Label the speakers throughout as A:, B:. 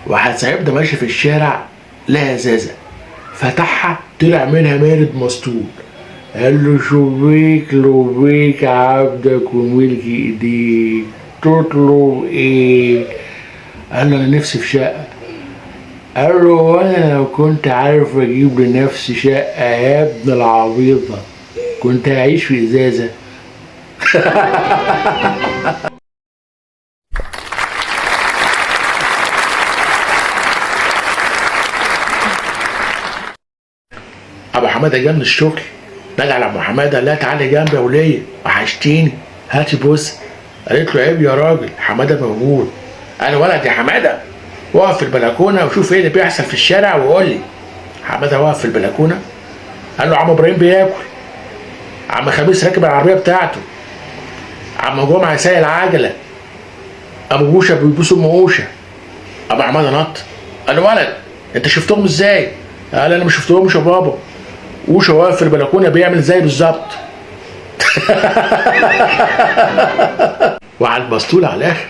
A: واحد صاحبنا ماشي في الشارع لقى ازازه، فتحها طلع منها مارد مسطول. قال له شبيك لبيك عبدك وملك ايديك، تطلب ايه؟ قال له انا نفسي في شقه. قال له وانا لو كنت عارف اجيب لنفسي شقه يا ابن العبيطه كنت هعيش في ازازه. ابو حماده جه من الشغل، نادى على ابو حماده قال لها تعالي جنبي يا وليه وحشتيني هاتي بوس. قالت له عيب يا راجل حماده موجود. قال ولد يا حماده وقف في البلكونه وشوف ايه اللي بيحصل في الشارع وقول لي. حماده وقف في البلكونه قال له عم ابراهيم بياكل، عم خميس راكب العربيه بتاعته، عم جمعه سايق العجله، ابو بوشه بيبوس ام اوشه. ابو حماده نط قال له ولد انت شفتهم ازاي؟ قال انا ما شفتهمش يا بابا، اوشه واقف في البلكونه بيعمل زي بالظبط. وعلى المسطول على الاخر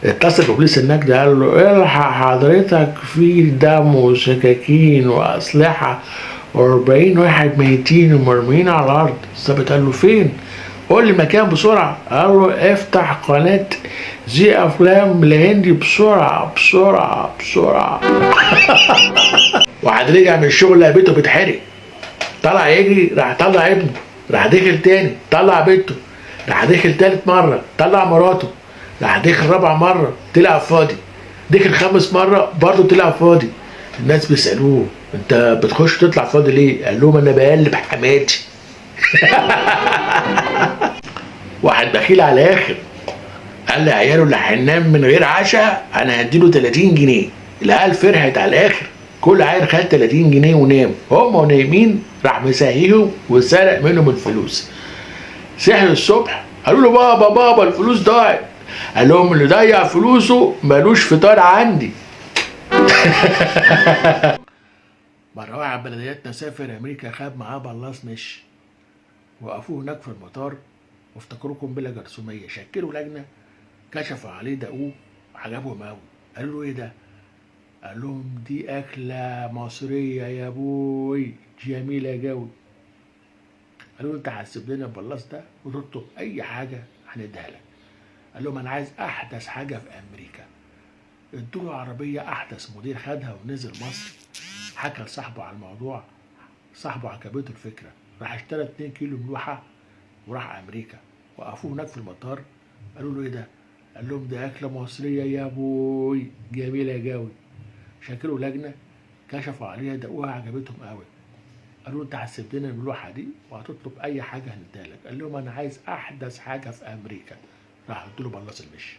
A: اتصل ببوليس النجدة قال له الحق حضرتك في دم وسكاكين واسلحه و40 واحد ميتين ومرميين على الارض. الظابط قال له فين؟ قول لي المكان بسرعه. قال له افتح قناه زي افلام الهندي بسرعه بسرعه بسرعه. وعاد رجع من الشغل لقى بيته بيتحرق، طلع يجري راح طلع ابنه، راح دخل تاني طلع بنته، راح دخل تالت مرة طلع مراته، راح دخل رابع مرة طلع فاضي، دخل خامس مرة برضه طلع فاضي. الناس بيسألوه انت بتخش تطلع فاضي ليه؟ قال لهم انا بقلب حماتي. واحد بخيل على الاخر قال لعياله اللي هينام من غير عشاء انا هديله 30 جنيه. العيال فرحت على الاخر، كل عيل خد 30 جنيه ونام. هم نايمين راح مساهيهم وسرق منهم الفلوس. صحي الصبح قالوا له بابا بابا الفلوس ضاعت. قال لهم اللي ضيع فلوسه ملوش فطار عندي. مرة واحد بلدياتنا سافر امريكا خد معاه بلاص مشي، وقفوه هناك في المطار وافتكروه قنبله جرثوميه، شكلوا لجنه كشفوا عليه دقوه عجبهم قوي. قالوا له ايه ده؟ قال لهم دي اكله مصريه يا ابوي جميله جوي. قالوا له انت هتسيب لنا البلاص ده وتطلب اي حاجه هنديها لك. قال لهم انا عايز احدث حاجه في امريكا. ادوا له عربيه احدث موديل، خدها ونزل مصر، حكى لصاحبه على الموضوع، صاحبه عجبته الفكره، راح اشترى 2 كيلو ملوحه وراح امريكا. وقفوه هناك في المطار قالوا له ايه ده؟ قال لهم دي اكله مصريه يا ابوي جميله جوي. شكلوا لجنه كشفوا عليها دقوها عجبتهم قوي. قالوا انت هتسيب لنا الملوحه دي وهتطلب اي حاجه هنديها لك. قال لهم انا عايز احدث حاجه في امريكا. راح ادوا له بلاص المشي.